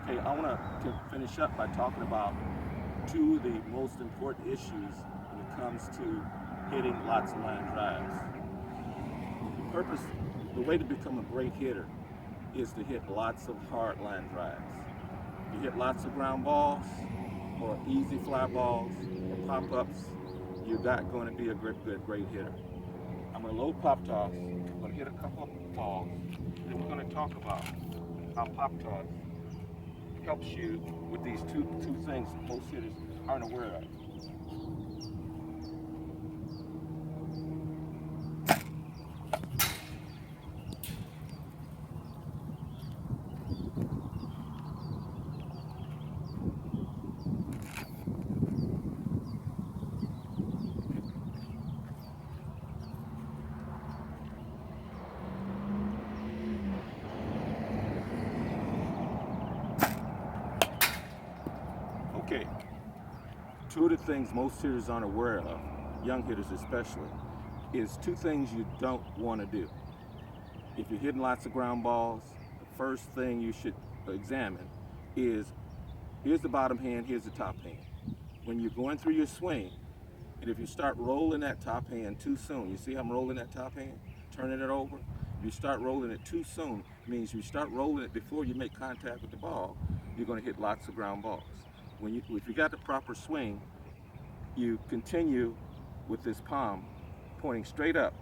Okay, I want to finish up by talking about two of the most important issues when it comes to hitting lots of line drives. The way to become a great hitter is to hit lots of hard line drives. You hit lots of ground balls or easy fly balls or pop-ups, you're not going to be a great hitter. I'm going to load PopToss. I'm going to hit a couple of balls. Then we're going to talk about how PopToss helps you with these two things most hitters aren't aware of. Okay, two of the things most hitters aren't aware of, young hitters especially, is two things you don't want to do. If you're hitting lots of ground balls, the first thing you should examine is, here's the bottom hand, here's the top hand. When you're going through your swing, and if you start rolling that top hand too soon, you see how I'm rolling that top hand, turning it over? If you start rolling it too soon, means you start rolling it before you make contact with the ball, you're going to hit lots of ground balls. If you got the proper swing, you continue with this palm pointing straight up,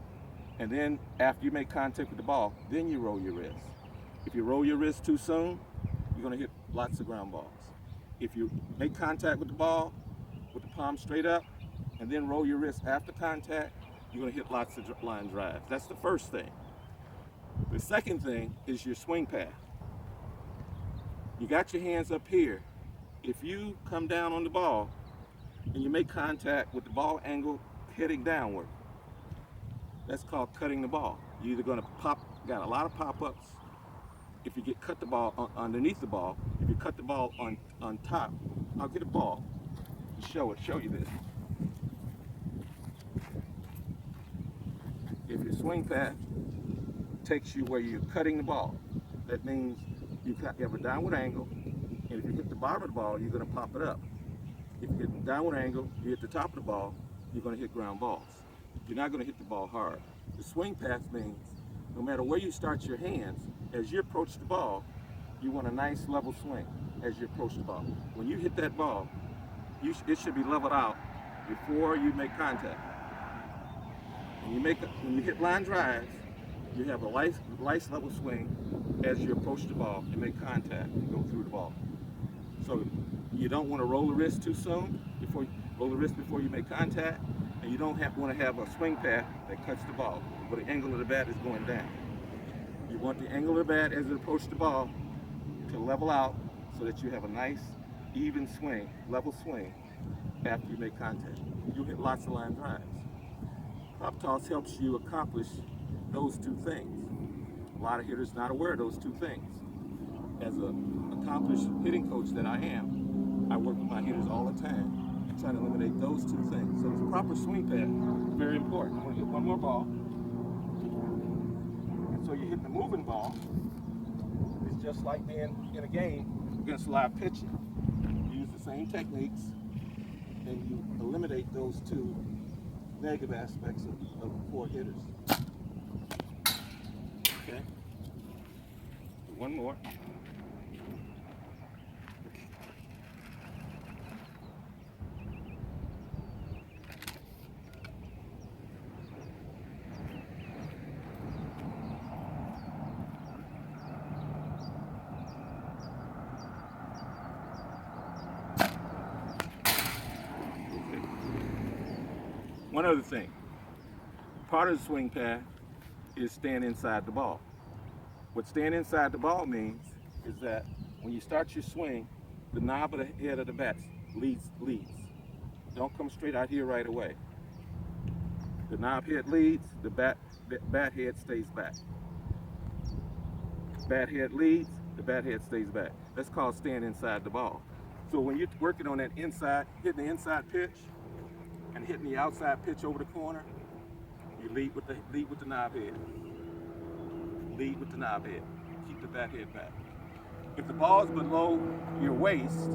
and then after you make contact with the ball, then you roll your wrist. If you roll your wrist too soon, you're going to hit lots of ground balls. If you make contact with the ball with the palm straight up and then roll your wrist after contact, you're going to hit lots of line drives. That's the first thing. The second thing is your swing path. You got your hands up here. If you come down on the ball and you make contact with the ball angle heading downward, that's called cutting the ball. You're either going to got a lot of pop-ups. If you cut the ball underneath the ball, if you cut the ball on top, I'll get a ball and show you this. If your swing path takes you where you're cutting the ball, that means you have a downward angle, and if you hit the bottom of the ball, you're going to pop it up. If you hit the downward angle, you hit the top of the ball, you're going to hit ground balls. You're not going to hit the ball hard. The swing path means no matter where you start your hands, as you approach the ball, you want a nice level swing as you approach the ball. When you hit that ball, it should be leveled out before you make contact. When you hit line drives, you have a nice level swing as you approach the ball and make contact and go through the ball. So you don't want to roll the wrist too soon before you make contact, and you don't want to have a swing path that cuts the ball, where the angle of the bat is going down. You want the angle of the bat as it approaches the ball to level out so that you have a nice, even swing, level swing after you make contact. You'll hit lots of line drives. PopToss helps you accomplish those two things. A lot of hitters not aware of those two things. As an accomplished hitting coach that I am, I work with my hitters all the time, trying to eliminate those two things. So the proper swing path is very important. I'm going to hit one more ball. And so you hit the moving ball. It's just like being in a game against live pitching. You use the same techniques, and you eliminate those two negative aspects of poor hitters. Okay? One more. One other thing, part of the swing path is staying inside the ball. What staying inside the ball means is that when you start your swing, the knob of the head of the bat leads. Don't come straight out here right away. The knob head leads, the bat head stays back. Bat head leads, the bat head stays back. That's called staying inside the ball. So when you're working on that inside, hitting the inside pitch, and hitting the outside pitch over the corner, you lead with the knob head. Lead with the knob head. Keep the bat head back. If the ball is below your waist,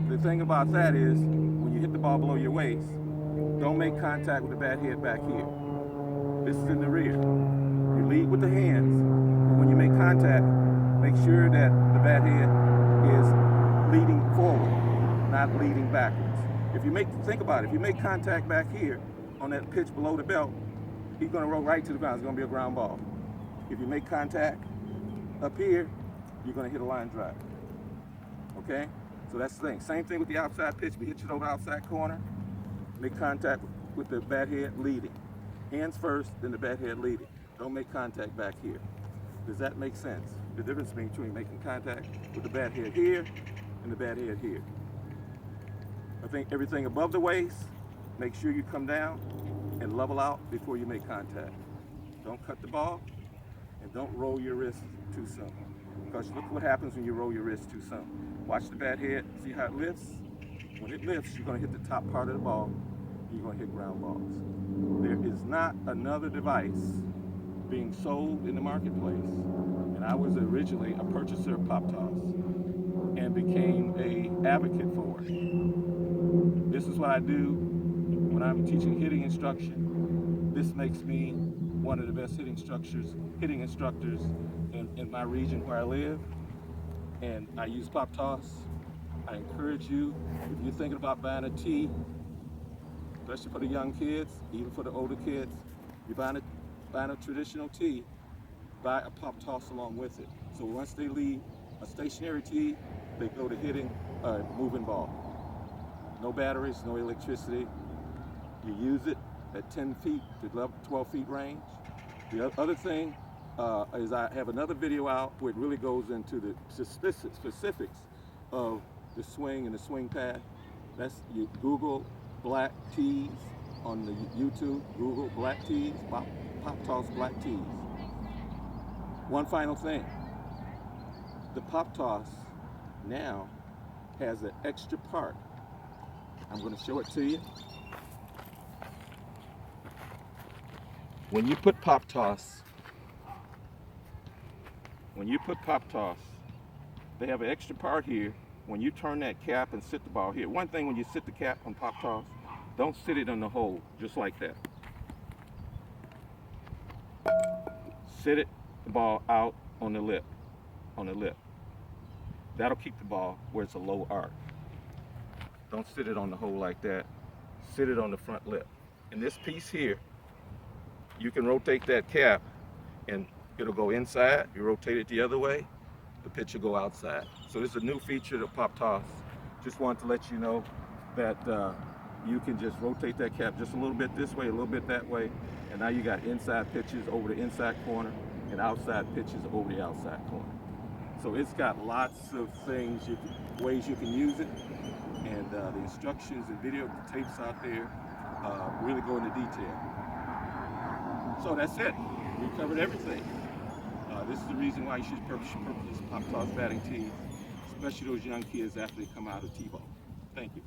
the thing about that is, when you hit the ball below your waist, don't make contact with the bat head back here. This is in the rear. You lead with the hands, but when you make contact, make sure that the bat head is leading forward, not leading backwards. Think about it, if you make contact back here on that pitch below the belt, he's gonna roll right to the ground. It's gonna be a ground ball. If you make contact up here, you're gonna hit a line drive. Okay? So that's the thing. Same thing with the outside pitch. If you hit you over the outside corner, make contact with the bat head leading. Hands first, then the bat head leading. Don't make contact back here. Does that make sense? The difference between making contact with the bat head here and the bat head here. I think everything above the waist, make sure you come down and level out before you make contact. Don't cut the ball and don't roll your wrist too soon. Because look what happens when you roll your wrist too soon. Watch the bat head, see how it lifts? When it lifts, you're gonna hit the top part of the ball, you're gonna hit ground balls. There is not another device being sold in the marketplace. And I was originally a purchaser of PopToss and became an advocate for it. This is what I do when I'm teaching hitting instruction. This makes me one of the best hitting instructors in my region where I live. And I use PopToss. I encourage you, if you're thinking about buying a tee, especially for the young kids, even for the older kids, you're buying a traditional tee, buy a PopToss along with it. So once they leave a stationary tee, they go to hitting a moving ball. No batteries, no electricity. You use it at 10 feet to 12 feet range. The other thing is I have another video out where it really goes into the specifics of the swing and the swing pad. That's, you Google Black Tees on the YouTube, Google Black Tees, PopToss Black Tees. One final thing, the PopToss now has an extra part. I'm going to show it to you. When you put PopToss, they have an extra part here. When you turn that cap and sit the ball here, one thing when you sit the cap on PopToss, don't sit it in the hole just like that. Sit the ball out on the lip, That'll keep the ball where it's a low arc. Don't sit it on the hole like that. Sit it on the front lip. And this piece here, you can rotate that cap and it'll go inside. You rotate it the other way, the pitch will go outside. So this is a new feature of PopToss. Just wanted to let you know that you can just rotate that cap just a little bit this way, a little bit that way, and now you got inside pitches over the inside corner and outside pitches over the outside corner. So it's got lots of things, ways you can use it, and the instructions and video tapes out there really go into detail. So that's it. We covered everything. This is the reason why you should purchase PopToss batting tees, especially those young kids after they come out of T-ball. Thank you.